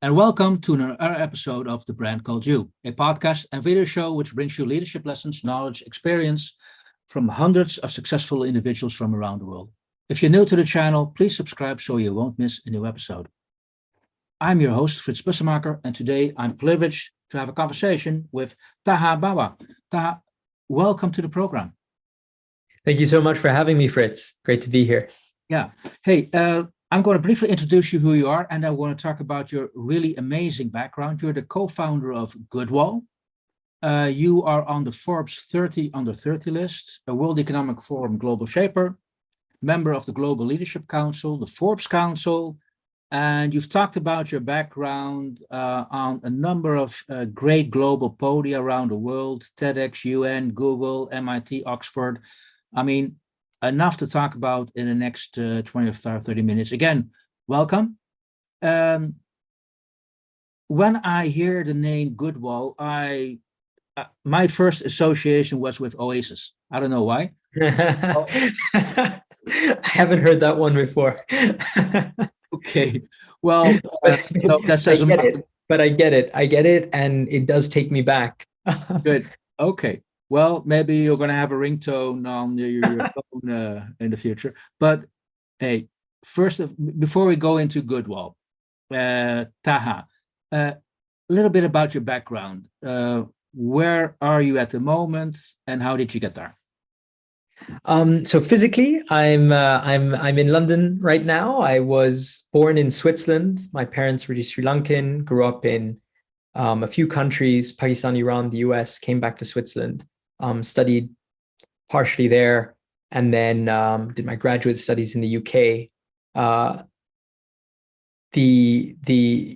and welcome to another episode of The Brand Called You, a podcast and video show which brings you leadership lessons, knowledge, experience from hundreds of successful individuals from around the world. If you're new to the channel, please subscribe so you won't miss a new episode. I'm your host, Frits Bussemaker, and today I'm privileged to have a conversation with Taha Bawa. Taha, welcome to the program. Thank you so much for having me, Fritz. Great to be here. Yeah. Hey, I'm going to briefly introduce you who you are, and I want to talk about your really amazing background. You're the co-founder of Goodwall. You are on the Forbes 30 Under 30 list, a World Economic Forum Global Shaper, member of the Global Leadership Council, the Forbes Council, and you've talked about your background on a number of great global podia around the world, TEDx, UN, Google, MIT, Oxford. I mean, enough to talk about in the next 20 or 30 minutes. Again, welcome. When I hear the name Goodwall, my first association was with Oasis. I don't know why. I haven't heard that one before. Okay, well, that says I get it, but I get it, and it does take me back. Good. Okay. Well, maybe you're going to have a ringtone on your phone in the future. But hey, before we go into Goodwall, Taha, a little bit about your background. Where are you at the moment, and how did you get there? So physically, I'm in London right now. I was born in Switzerland. My parents were Sri Lankan, grew up in a few countries, Pakistan, Iran, the US, came back to Switzerland, studied partially there, and then did my graduate studies in the UK.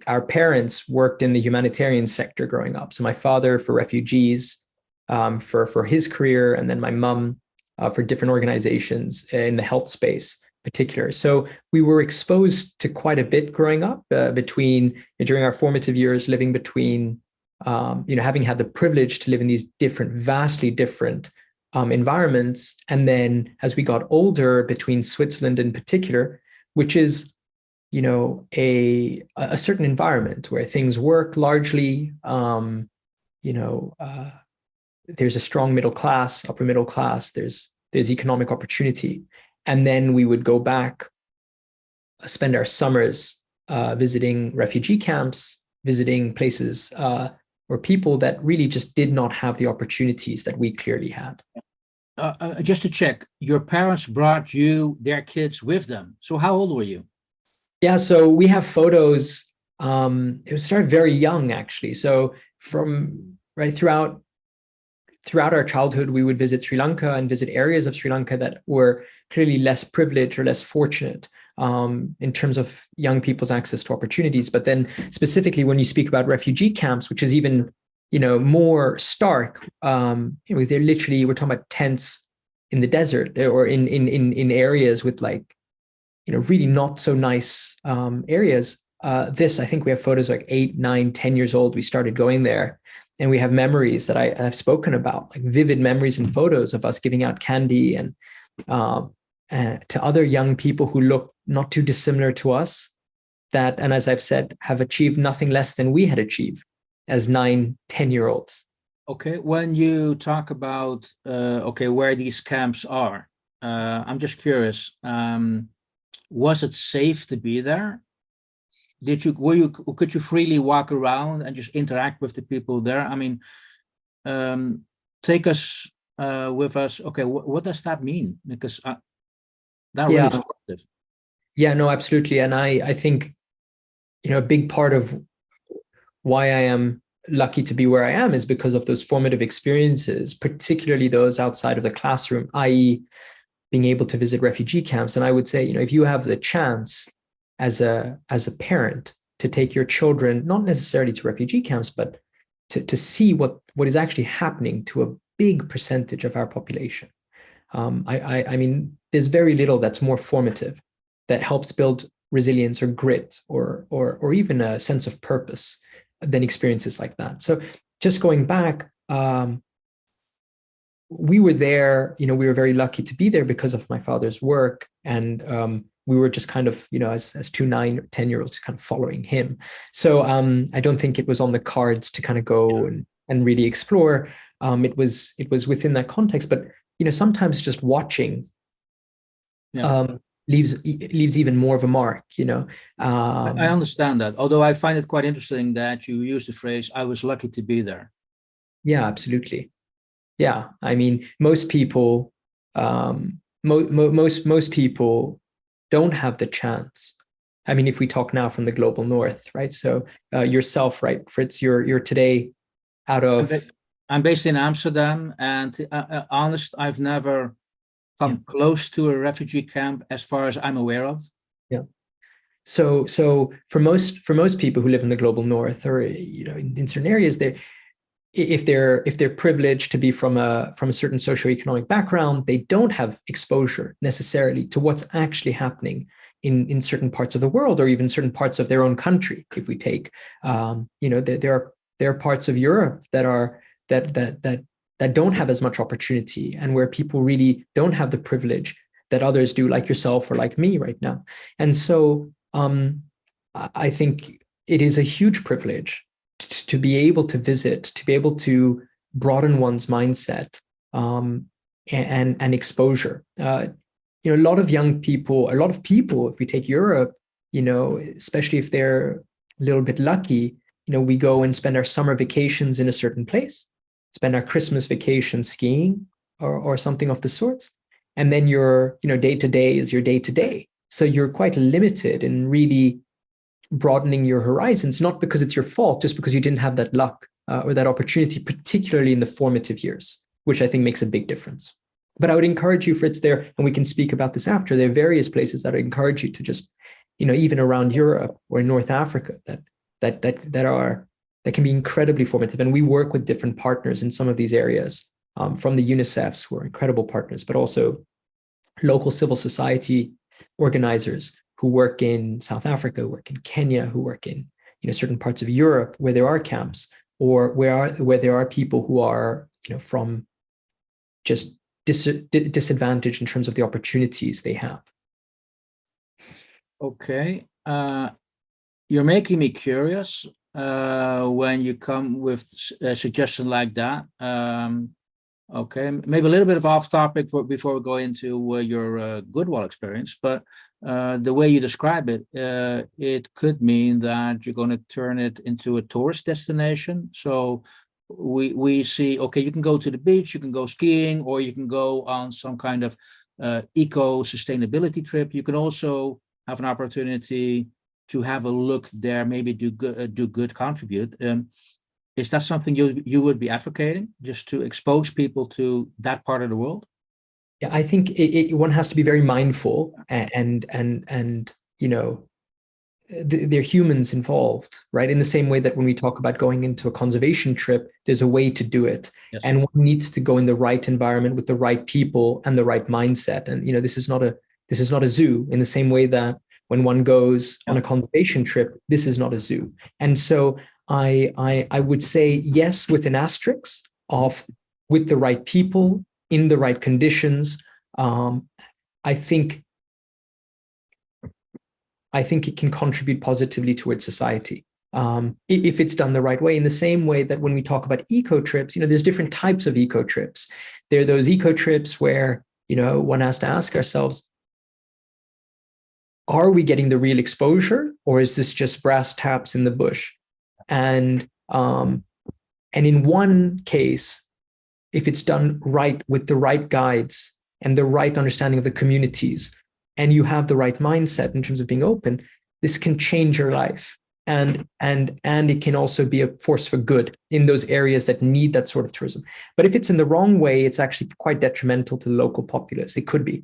Our parents worked in the humanitarian sector growing up. So my father for refugees, for his career, and then my mum for different organizations in the health space in particular. So we were exposed to quite a bit growing up during our formative years, living between, having had the privilege to live in these vastly different environments. And then as we got older, between Switzerland in particular, which is, a certain environment where things work largely, there's a strong middle class, upper middle class, there's economic opportunity. And then we would go back, spend our summers visiting refugee camps, visiting places or people that really just did not have the opportunities that we clearly had. Just to check, your parents brought their kids with them. So how old were you? Yeah, so we have photos. It started very young, actually. So from right throughout our childhood, we would visit Sri Lanka and visit areas of Sri Lanka that were clearly less privileged or less fortunate in terms of young people's access to opportunities. But then specifically when you speak about refugee camps, which is even, more stark, they're literally, we're talking about tents in the desert or in areas with really not so nice areas. I think we have photos like 8, 9, 10 years old. We started going there. And we have memories that I've spoken about, like vivid memories and photos of us giving out candy and to other young people who look not too dissimilar to us, and as I've said, have achieved nothing less than we had achieved as 9, 10-year-olds. Okay, when you talk about where these camps are, I'm just curious. Was it safe to be there? Could you freely walk around and just interact with the people there? I mean, take us with us. Okay, what does that mean? Because that really is positive. Yeah, no, absolutely. And I think, a big part of why I am lucky to be where I am is because of those formative experiences, particularly those outside of the classroom, i.e. being able to visit refugee camps. And I would say, if you have the chance as a parent to take your children, not necessarily to refugee camps, but to see what is actually happening to a big percentage of our population. I mean, there's very little that's more formative, that helps build resilience or grit or even a sense of purpose than experiences like that. So just going back, we were there, we were very lucky to be there because of my father's work. And we were just kind of, as 2, 9, or 10-year-olds kind of following him. So I don't think it was on the cards to kind of go and really explore. It was within that context, but sometimes just watching leaves even more of a mark. I understand that. Although I find it quite interesting that you use the phrase "I was lucky to be there." Yeah, absolutely. Yeah, I mean, most people, most people don't have the chance. I mean, if we talk now from the global north, right? So yourself, right, Fritz, you're today out of. I'm based in Amsterdam, and honest, I've never come close to a refugee camp as far as I'm aware of. Yeah. So for most people who live in the global north, or in certain areas, if they're privileged to be from a certain socioeconomic background, they don't have exposure necessarily to what's actually happening in certain parts of the world, or even certain parts of their own country. If we take, there are parts of Europe that don't have as much opportunity, and where people really don't have the privilege that others do, like yourself or like me right now. And so I think it is a huge privilege to be able to visit, to be able to broaden one's mindset and exposure. A lot of young people, if we take Europe, especially if they're a little bit lucky, we go and spend our summer vacations in a certain place, spend our Christmas vacation skiing or something of the sorts. And then your, day to day is your day to day. So you're quite limited in really broadening your horizons, not because it's your fault, just because you didn't have that luck or that opportunity, particularly in the formative years, which I think makes a big difference. But I would encourage you, Fritz, there, and we can speak about this after, there are various places that I encourage you to just, even around Europe or in North Africa that can be incredibly formative. And we work with different partners in some of these areas, from the UNICEFs, who are incredible partners, but also local civil society organizers who work in South Africa, work in Kenya, who work in certain parts of Europe where there are camps, or where there are people who are from just disadvantaged in terms of the opportunities they have. Okay, you're making me curious when you come with a suggestion like that. Okay, maybe a little bit of off topic before we go into your Goodwall experience, but the way you describe it, it could mean that you're going to turn it into a tourist destination. So we see, okay, you can go to the beach, you can go skiing, or you can go on some kind of eco-sustainability trip. You can also have an opportunity to have a look there, maybe do good, contribute. Is that something you would be advocating, just to expose people to that part of the world? Yeah, I think one has to be very mindful, and there are humans involved, right? In the same way that when we talk about going into a conservation trip, there's a way to do it. Yes. And one needs to go in the right environment with the right people and the right mindset. And this is not a zoo, in the same way that when one goes on a conservation trip, this is not a zoo. And so I would say yes, with an asterisk of with the right people in the right conditions. I think it can contribute positively towards society if it's done the right way. In the same way that when we talk about eco trips, there's different types of eco trips. There are those eco trips where one has to ask ourselves, are we getting the real exposure, or is this just brass taps in the bush? And in one case, if it's done right with the right guides and the right understanding of the communities, and you have the right mindset in terms of being open, this can change your life. And it can also be a force for good in those areas that need that sort of tourism. But if it's in the wrong way, it's actually quite detrimental to the local populace. It could be,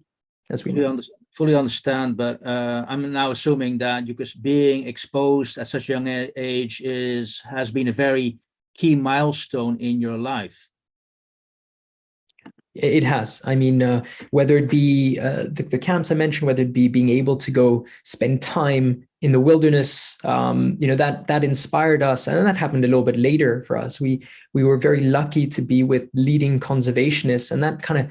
as we know. Fully understand, but I'm now assuming that because being exposed at such a young age has been a very key milestone in your life. It has. I mean, whether it be the camps I mentioned, whether it be being able to go spend time in the wilderness, that inspired us, and that happened a little bit later for us. We were very lucky to be with leading conservationists, and that kind of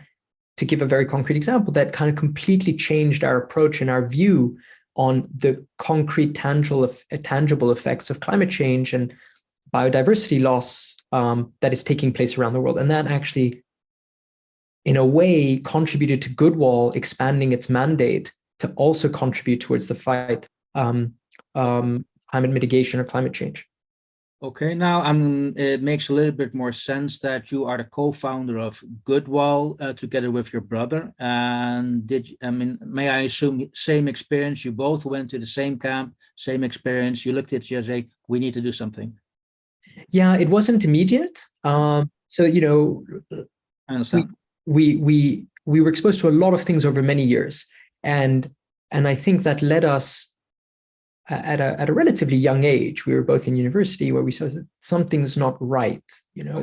to give a very concrete example, that kind of completely changed our approach and our view on the concrete, tangible effects of climate change and biodiversity loss that is taking place around the world. And that actually, in a way, contributed to Goodwall expanding its mandate to also contribute towards the fight climate mitigation or climate change. Okay, now it makes a little bit more sense that you are the co-founder of Goodwall together with your brother. And may I assume same experience? You both went to the same camp, same experience. You looked at each other and say, we need to do something. Yeah, it wasn't immediate. So, I understand. We were exposed to a lot of things over many years, and I think that led us at a relatively young age. We were both in university, where we saw that something's not right.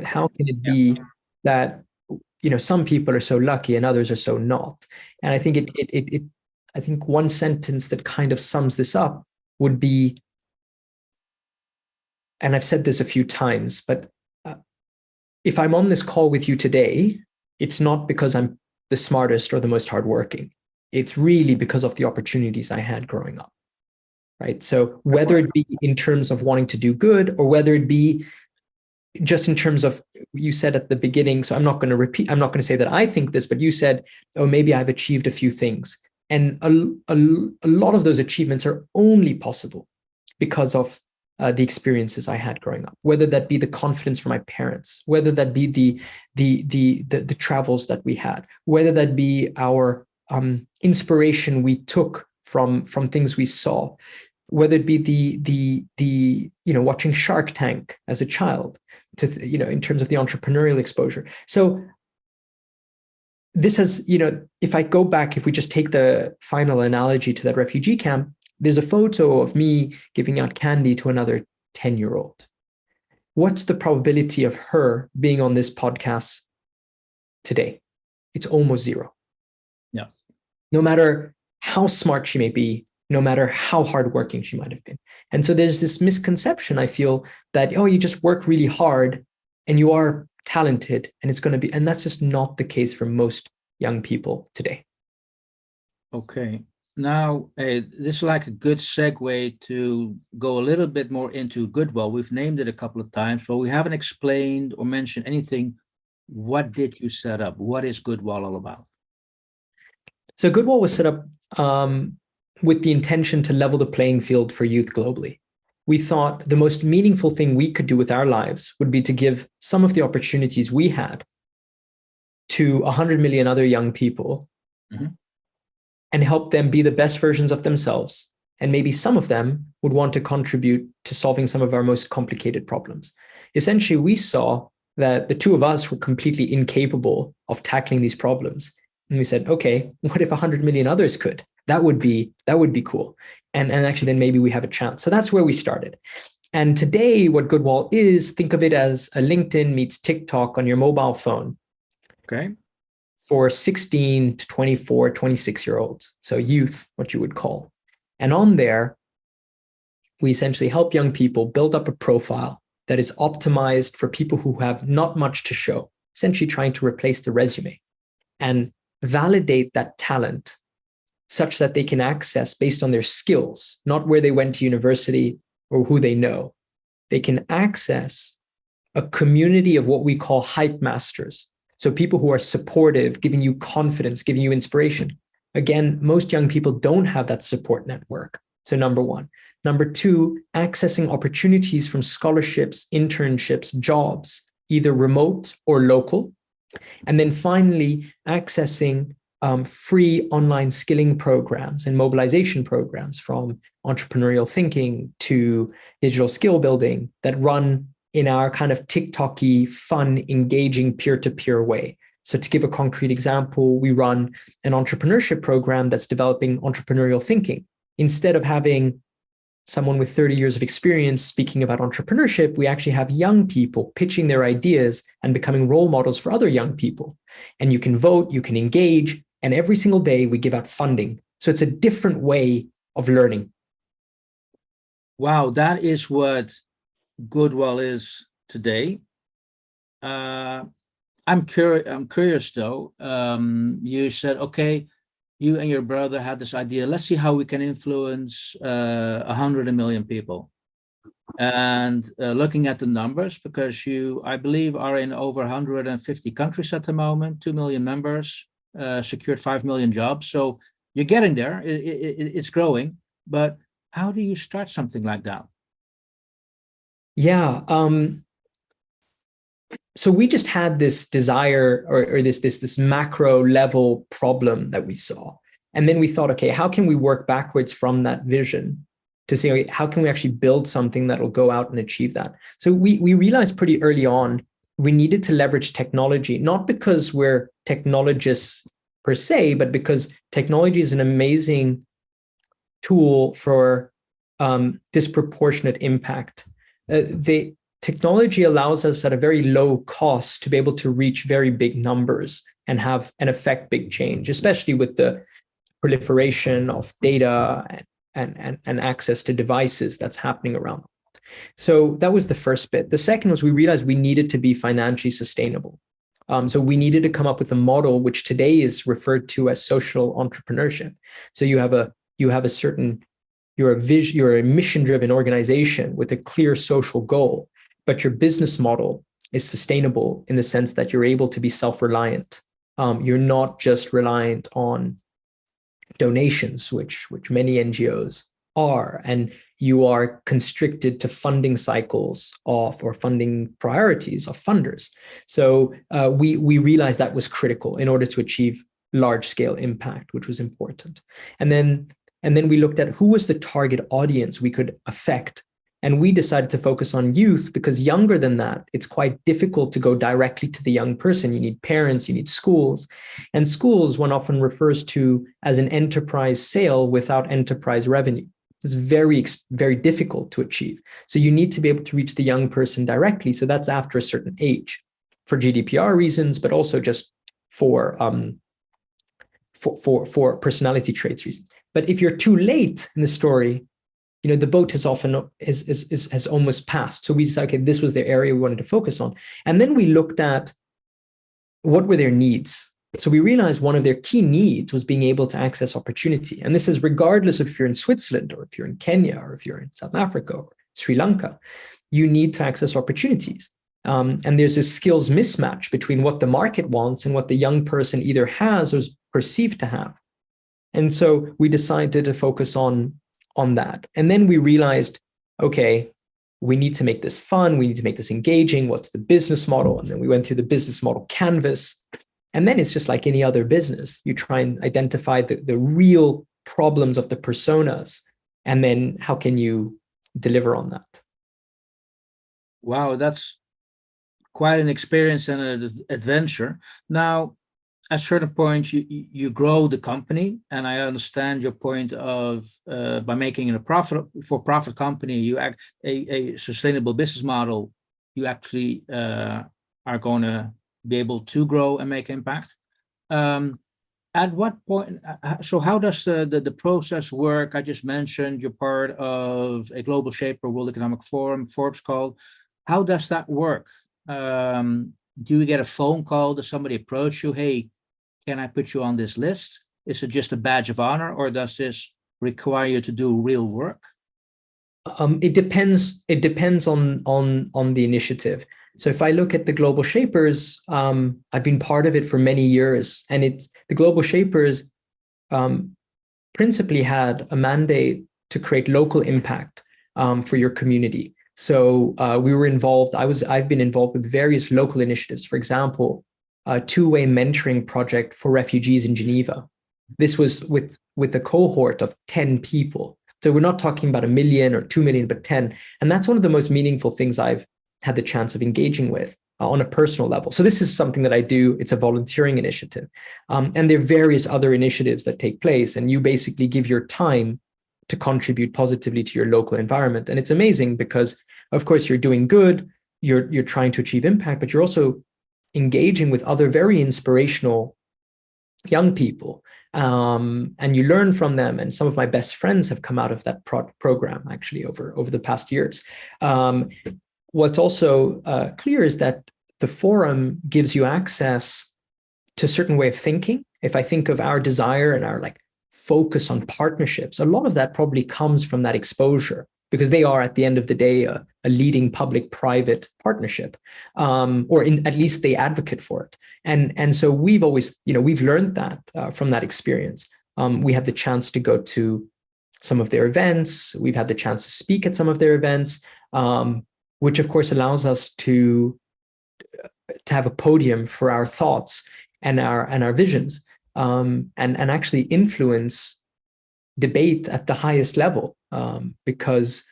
How can it be that some people are so lucky and others are so not? And I think I think one sentence that kind of sums this up would be, and I've said this a few times, but if I'm on this call with you today, it's not because I'm the smartest or the most hardworking. It's really because of the opportunities I had growing up, right? So whether it be in terms of wanting to do good, or whether it be just in terms of, you said at the beginning, so I'm not going to say that I think this, but you said, oh, maybe I've achieved a few things. And a lot of those achievements are only possible because of the experiences I had growing up, whether that be the confidence from my parents, whether that be the travels that we had, whether that be our inspiration we took from things we saw, whether it be the watching Shark Tank as a child, to in terms of the entrepreneurial exposure. So this has, if I go back, if we just take the final analogy to that refugee camp, there's a photo of me giving out candy to another 10-year-old. What's the probability of her being on this podcast today? It's almost zero. Yeah. No matter how smart she may be, no matter how hardworking she might have been. And so there's this misconception, I feel, that, you just work really hard and you are talented and it's going to be, and that's just not the case for most young people today. Okay. Now, this is like a good segue to go a little bit more into Goodwell. We've named it a couple of times, but we haven't explained or mentioned anything. What did you set up? What is Goodwell all about? So Goodwall was set up with the intention to level the playing field for youth globally. We thought the most meaningful thing we could do with our lives would be to give some of the opportunities we had to 100 million other young people. Mm-hmm. And help them be the best versions of themselves. And maybe some of them would want to contribute to solving some of our most complicated problems. Essentially, we saw that the two of us were completely incapable of tackling these problems. And we said, okay, what if 100 million others could? That would be cool. And actually, then maybe we have a chance. So that's where we started. And today, what Goodwall is, think of it as a LinkedIn meets TikTok on your mobile phone. Okay. For 16 to 24, 26-year-olds, so youth, what you would call. And on there, we essentially help young people build up a profile that is optimized for people who have not much to show, essentially trying to replace the resume, and validate that talent such that they can access based on their skills, not where they went to university or who they know. They can access a community of what we call hype masters. So people who are supportive, giving you confidence, giving you inspiration. Again, most young people don't have that support network. So number one. Number two, accessing opportunities from scholarships, internships, jobs, either remote or local. And then finally, accessing free online skilling programs and mobilization programs, from entrepreneurial thinking to digital skill building, that run in our kind of TikTok-y, fun, engaging, peer-to-peer way. So to give a concrete example, we run an entrepreneurship program that's developing entrepreneurial thinking. Instead of having someone with 30 years of experience speaking about entrepreneurship, we actually have young people pitching their ideas and becoming role models for other young people. And you can vote, you can engage, and every single day we give out funding. So it's a different way of learning. Wow, that is what Goodwell is today. I'm curious though. You said, okay, you and your brother had this idea. Let's see how we can influence 100 million people. And looking at the numbers, because you, I believe, are in over 150 countries at the moment, 2 million members, secured 5 million jobs. So you're getting there. It's growing. But how do you start something like that? Yeah. So we just had this desire or this macro level problem that we saw. And then we thought, okay, how can we work backwards from that vision to say, okay, how can we actually build something that will go out and achieve that? So we realized pretty early on we needed to leverage technology, not because we're technologists per se, but because technology is an amazing tool for disproportionate impact. The technology allows us at a very low cost to be able to reach very big numbers and have and affect big change, especially with the proliferation of data and access to devices that's happening around. So that was the first bit. The second was we realized we needed to be financially sustainable. So we needed to come up with a model which today is referred to as social entrepreneurship. So you're a mission-driven organization with a clear social goal, but your business model is sustainable in the sense that you're able to be self-reliant. You're not just reliant on donations, which many NGOs are, and you are constricted to funding cycles of or funding priorities of funders. So we realized that was critical in order to achieve large-scale impact, which was important. And then we looked at who was the target audience we could affect. And we decided to focus on youth because younger than that, it's quite difficult to go directly to the young person. You need parents, you need schools. And schools, one often refers to as an enterprise sale without enterprise revenue. It's very, very difficult to achieve. So you need to be able to reach the young person directly. So that's after a certain age for GDPR reasons, but also just for personality traits reasons. But if you're too late in the story, the boat has almost passed. So we decided, okay, this was the area we wanted to focus on. And then we looked at what were their needs. So we realized one of their key needs was being able to access opportunity. And this is regardless if you're in Switzerland or if you're in Kenya or if you're in South Africa or Sri Lanka, you need to access opportunities. And there's a skills mismatch between what the market wants and what the young person either has or is perceived to have. And so we decided to focus on that. And then we realized, okay, we need to make this fun. We need to make this engaging. What's the business model? And then we went through the business model canvas. And then it's just like any other business. You try and identify the real problems of the personas. And then how can you deliver on that? Wow, that's quite an experience and an adventure. Now, at a certain point, you grow the company, and I understand your point of by making it a for-profit company, you act a sustainable business model, you actually are going to be able to grow and make impact. At what point? So how does the process work? I just mentioned you're part of a Global Shaper World Economic Forum, Forbes call. How does that work? Do you get a phone call? Does somebody approach you? Hey, can I put you on this list? Is it just a badge of honor, or does this require you to do real work? It depends. It depends on the initiative. So if I look at the Global Shapers, I've been part of it for many years, and the Global Shapers principally had a mandate to create local impact for your community. So we were involved. I've been involved with various local initiatives. For example, a two-way mentoring project for refugees in Geneva. This was with a cohort of 10 people. So we're not talking about 1 million or 2 million, but 10. And that's one of the most meaningful things I've had the chance of engaging with on a personal level. So this is something that I do. It's a volunteering initiative. And there are various other initiatives that take place. And you basically give your time to contribute positively to your local environment. And it's amazing because, of course, you're doing good. You're trying to achieve impact, but you're also engaging with other very inspirational young people, and you learn from them. And some of my best friends have come out of that program actually over the past years. What's also clear is that the forum gives you access to a certain way of thinking. If I think of our desire and our like focus on partnerships, a lot of that probably comes from that exposure, because they are at the end of the day a leading public-private partnership, or at least they advocate for it. And so we've always, we've learned that from that experience. We had the chance to go to some of their events. We've had the chance to speak at some of their events, which of course allows us to have a podium for our thoughts and our visions, and actually influence debate at the highest level, because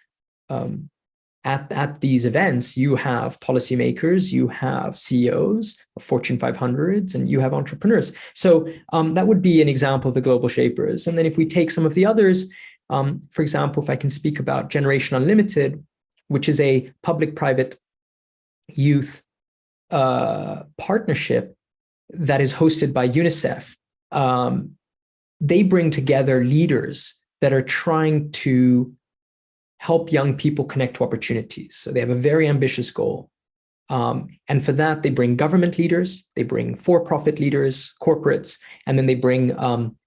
at these events you have policymakers, you have CEOs of Fortune 500s, and you have entrepreneurs. So that would be an example of the global shapers. And then if we take some of the others, for example, if I can speak about Generation Unlimited, which is a public-private youth partnership that is hosted by UNICEF. They bring together leaders that are trying to help young people connect to opportunities. So they have a very ambitious goal. And for that, they bring government leaders, they bring for-profit leaders, corporates, and then they bring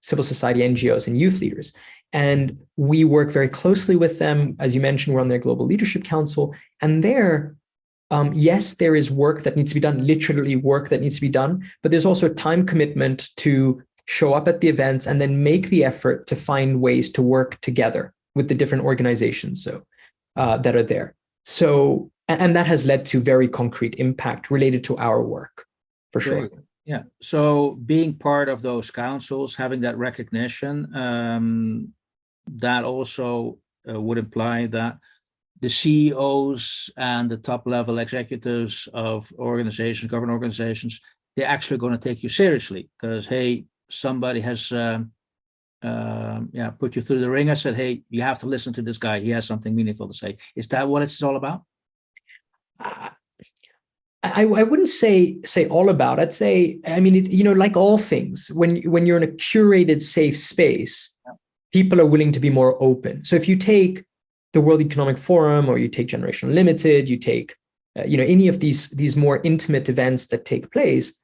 civil society NGOs and youth leaders. And we work very closely with them. As you mentioned, we're on their Global Leadership Council. And there, yes, there is work that needs to be done, literally work that needs to be done, but there's also a time commitment to show up at the events and then make the effort to find ways to work together with the different organizations that are there. So, and that has led to very concrete impact related to our work, for sure. Great. Yeah. So being part of those councils, having that recognition, that also would imply that the CEOs and the top level executives of organizations, government organizations, they're actually going to take you seriously because, hey, somebody has put you through the ringer, said, hey, you have to listen to this guy. He has something meaningful to say. Is that what it's all about? I wouldn't say all about. I'd say, I mean, like all things, when you're in a curated, safe space, people are willing to be more open. So if you take the World Economic Forum, or you take Generation Unlimited, you take, any of these more intimate events that take place,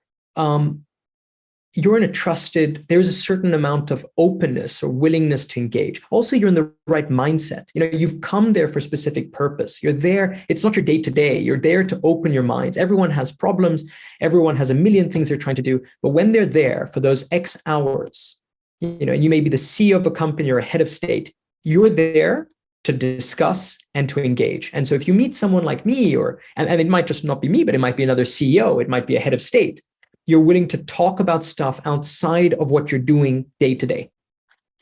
you're in a trusted, there's a certain amount of openness or willingness to engage. Also, you're in the right mindset. You've come there for a specific purpose. You're there. It's not your day to day. You're there to open your minds. Everyone has problems. Everyone has a million things they're trying to do. But when they're there for those X hours, and you may be the CEO of a company or a head of state, you're there to discuss and to engage. And so if you meet someone like me, and it might just not be me, but it might be another CEO, it might be a head of state, you're willing to talk about stuff outside of what you're doing day to day.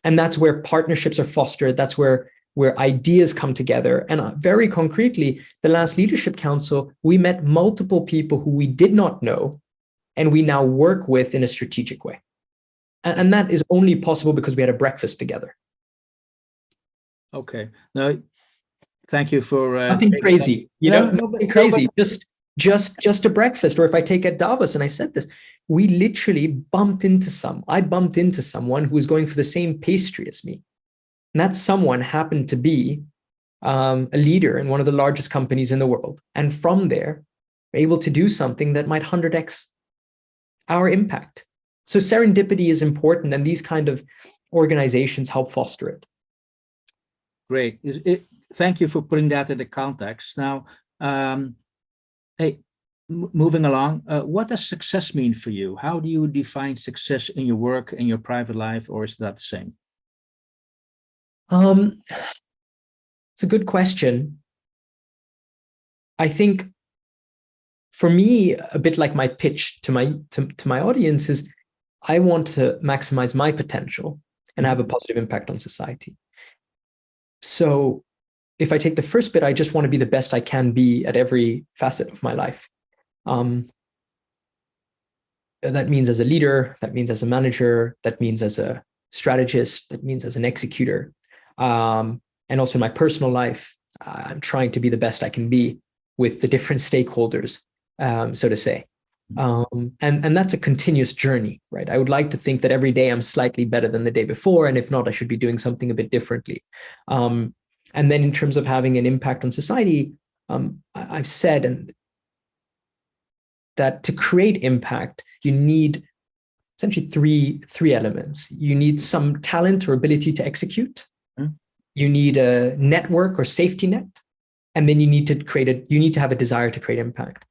And that's where partnerships are fostered. That's where ideas come together. And very concretely, the last Leadership Council, we met multiple people who we did not know, and we now work with in a strategic way. And that is only possible because we had a breakfast together. Okay. No, thank you for nothing crazy, nothing crazy. Just a breakfast. Or if I take at Davos, and I said this, we literally I bumped into someone who was going for the same pastry as me. And that someone happened to be a leader in one of the largest companies in the world. And from there, we're able to do something that might 100x our impact. So serendipity is important, and these kind of organizations help foster it. Great. Thank you for putting that into context. Now, hey, moving along, what does success mean for you? How do you define success in your work and your private life, or is that the same? It's a good question. I think for me, a bit like my pitch to my audience is, I want to maximize my potential and have a positive impact on society. So if I take the first bit, I just want to be the best I can be at every facet of my life. That means as a leader, that means as a manager, that means as a strategist, that means as an executor. And also in my personal life, I'm trying to be the best I can be with the different stakeholders, so to say. And that's a continuous journey, right? I would like to think that every day I'm slightly better than the day before, and if not, I should be doing something a bit differently. And then in terms of having an impact on society, I've said, and that to create impact, you need essentially three elements. You need some talent or ability to execute. You need a network or safety net, and then you need to have a desire to create impact.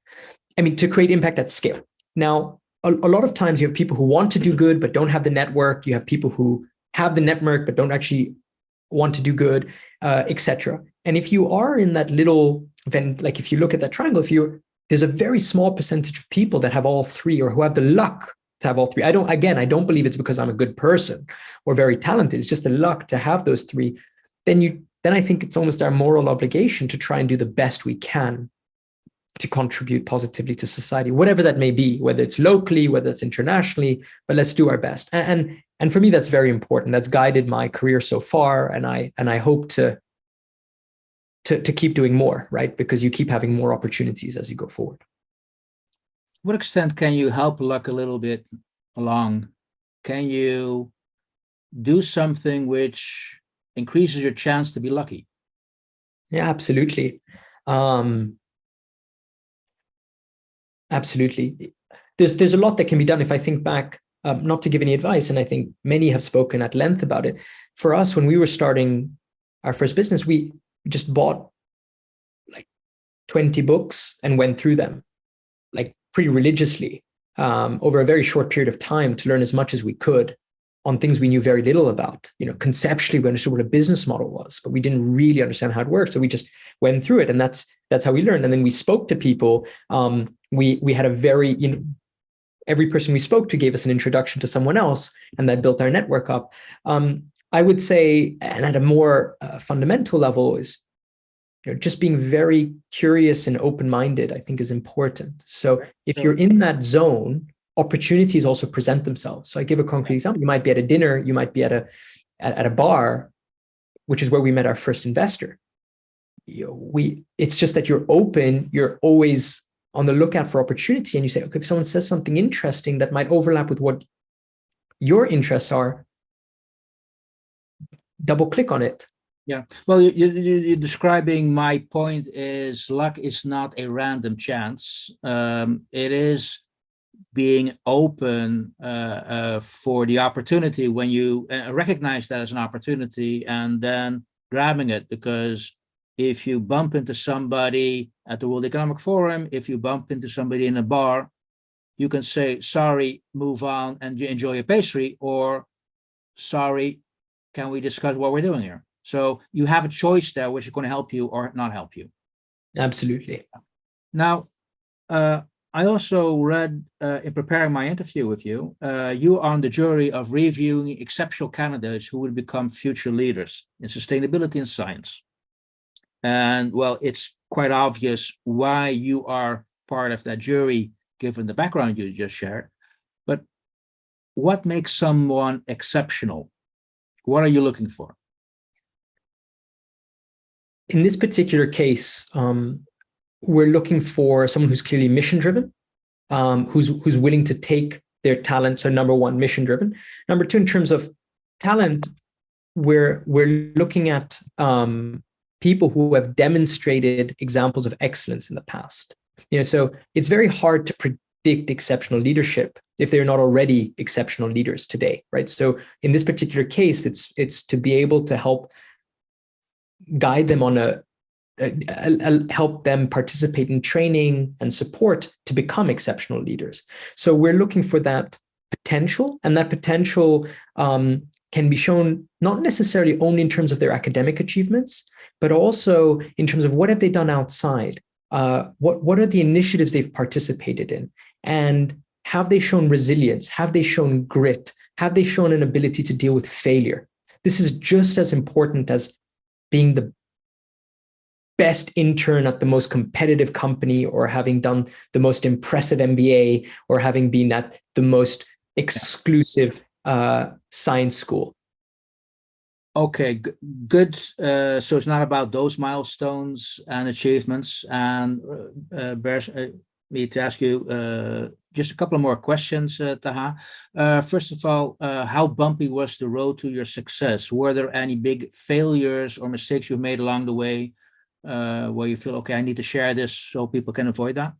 I mean, to create impact at scale. Now, a lot of times you have people who want to do good but don't have the network. You have people who have the network but don't actually want to do good, etc. And if you are in that little event, like if you look at that triangle, there's a very small percentage of people that have all three, or who have the luck to have all three. I don't believe it's because I'm a good person or very talented. It's just the luck to have those three. Then I think it's almost our moral obligation to try and do the best we can to contribute positively to society, whatever that may be, whether it's locally, whether it's internationally, but let's do our best. And for me, that's very important. That's guided my career so far. And I hope to keep doing more, right? Because you keep having more opportunities as you go forward. To what extent can you help luck a little bit along? Can you do something which increases your chance to be lucky? Yeah, absolutely. Absolutely. There's a lot that can be done. If I think back, not to give any advice, and I think many have spoken at length about it. For us, when we were starting our first business, we just bought like 20 books and went through them like pretty religiously over a very short period of time to learn as much as we could on things we knew very little about. Conceptually, we understood what a business model was, but we didn't really understand how it worked. So we just went through it, and that's how we learned. And then we spoke to people. We had a very, every person we spoke to gave us an introduction to someone else, and that built our network up. I would say, and at a more fundamental level, is just being very curious and open-minded, I think, is important. So if you're in that zone, opportunities also present themselves. So I give a concrete example. You might be at a dinner, you might be at a bar, which is where we met our first investor. It's just that you're open, you're always on the lookout for opportunity, and you say, okay, if someone says something interesting that might overlap with what your interests are, double click on it. Yeah, well, you're describing my point is luck is not a random chance. It is being open for the opportunity when you recognize that as an opportunity and then grabbing it. Because if you bump into somebody at the World Economic Forum, if you bump into somebody in a bar, you can say, sorry, move on and enjoy a pastry, or sorry, can we discuss what we're doing here? So you have a choice there, which is going to help you or not help you. Absolutely. Now, I also read in preparing my interview with you, you are on the jury of reviewing exceptional candidates who will become future leaders in sustainability and science. And well, it's quite obvious why you are part of that jury, given the background you just shared. But what makes someone exceptional? What are you looking for? In this particular case, we're looking for someone who's clearly mission-driven, who's willing to take their talent. So number one, mission-driven. Number two, in terms of talent, we're looking at people who have demonstrated examples of excellence in the past. So it's very hard to predict exceptional leadership if they're not already exceptional leaders today, right? So in this particular case, it's to be able to help guide them on help them participate in training and support to become exceptional leaders. So we're looking for that potential, and that potential can be shown not necessarily only in terms of their academic achievements, but also in terms of what have they done outside, what are the initiatives they've participated in, and have they shown resilience, have they shown grit, have they shown an ability to deal with failure. This is just as important as being the best intern at the most competitive company, or having done the most impressive MBA, or having been at the most exclusive science school. Okay, good. So it's not about those milestones and achievements. And bears me to ask you just a couple of more questions, Taha. First of all, how bumpy was the road to your success? Were there any big failures or mistakes you made along the way where you feel, okay, I need to share this so people can avoid that?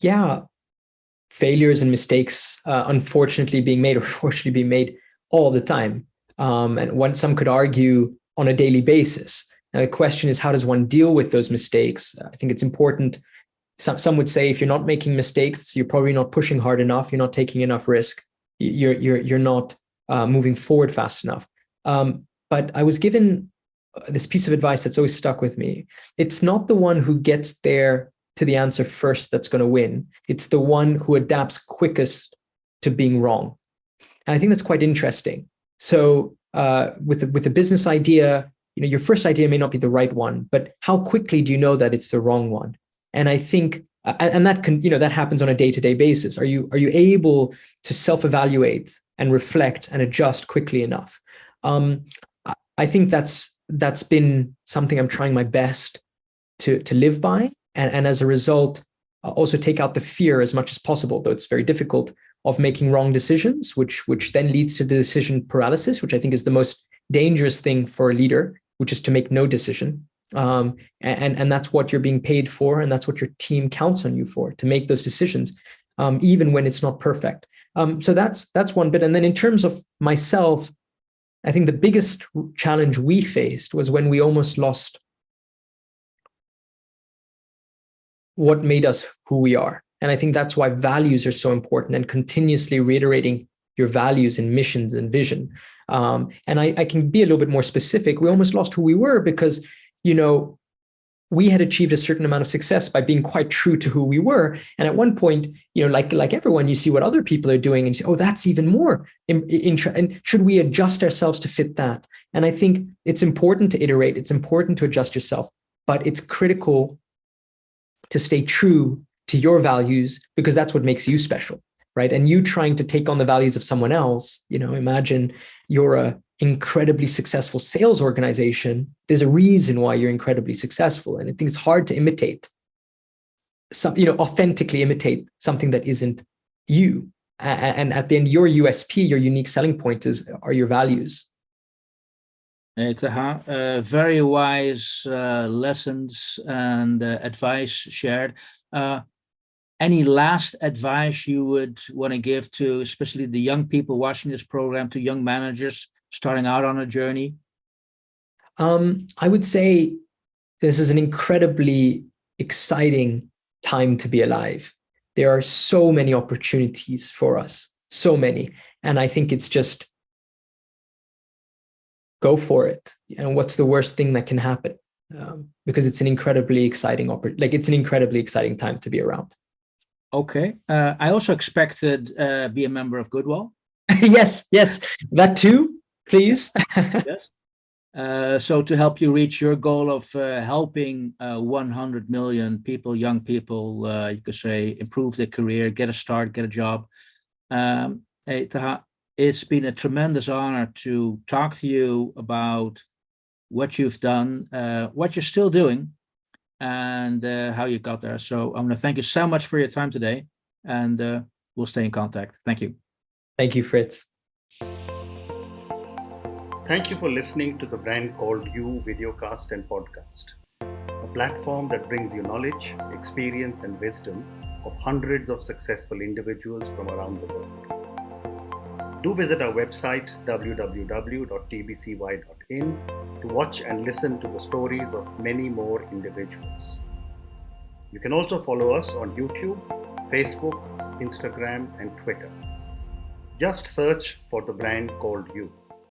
yeah, failures and mistakes, unfortunately being made or fortunately being made all the time. And some could argue on a daily basis. Now, the question is, how does one deal with those mistakes? I think it's important. Some would say if you're not making mistakes, you're probably not pushing hard enough. You're not taking enough risk. You're not moving forward fast enough. But I was given this piece of advice that's always stuck with me. It's not the one who gets there to the answer first that's going to win. It's the one who adapts quickest to being wrong. And I think that's quite interesting. So with a business idea, your first idea may not be the right one, but how quickly do you know that it's the wrong one? And I think, and that can, that happens on a day-to-day basis. Are you able to self-evaluate and reflect and adjust quickly enough? I think that's been something I'm trying my best to live by. And as a result, also take out the fear as much as possible, though it's very difficult, of making wrong decisions, which then leads to the decision paralysis, which I think is the most dangerous thing for a leader, which is to make no decision. And that's what you're being paid for, and that's what your team counts on you for, to make those decisions, even when it's not perfect. So that's one bit. And then in terms of myself, I think the biggest challenge we faced was when we almost lost what made us who we are. And I think that's why values are so important, and continuously reiterating your values and missions and vision. And I can be a little bit more specific. We almost lost who we were because, we had achieved a certain amount of success by being quite true to who we were. And at one point, like everyone, you see what other people are doing and you say, oh, that's even more. And should we adjust ourselves to fit that? And I think it's important to iterate. It's important to adjust yourself, but it's critical to stay true to your values, because that's what makes you special, right? And you trying to take on the values of someone else, imagine you're a incredibly successful sales organization. There's a reason why you're incredibly successful. And I think it's hard to imitate authentically imitate something that isn't you. And at the end, your USP, your unique selling point are your values. Hey, Taha, very wise lessons and advice shared. Any last advice you would want to give to especially the young people watching this program, to young managers starting out on a journey? I would say this is an incredibly exciting time to be alive. There are so many opportunities for us, so many. And I think it's just go for it. And what's the worst thing that can happen? Because it's an incredibly exciting it's an incredibly exciting time to be around. Okay. I also expected be a member of Goodwall. Yes, that too, please. Yes. So to help you reach your goal of helping 100 million people, young people, you could say, improve their career, get a start, get a job. Hey, Taha, it's been a tremendous honor to talk to you about what you've done, what you're still doing, and how you got there. So I want to thank you so much for your time today, and we'll stay in contact. Thank you. Thank you, Fritz. Thank you for listening to the Brand Called You videocast and podcast, a platform that brings you knowledge, experience, and wisdom of hundreds of successful individuals from around the world. Do visit our website www.tbcy.in to watch and listen to the stories of many more individuals. You can also follow us on YouTube, Facebook, Instagram, and Twitter. Just search for the Brand Called You.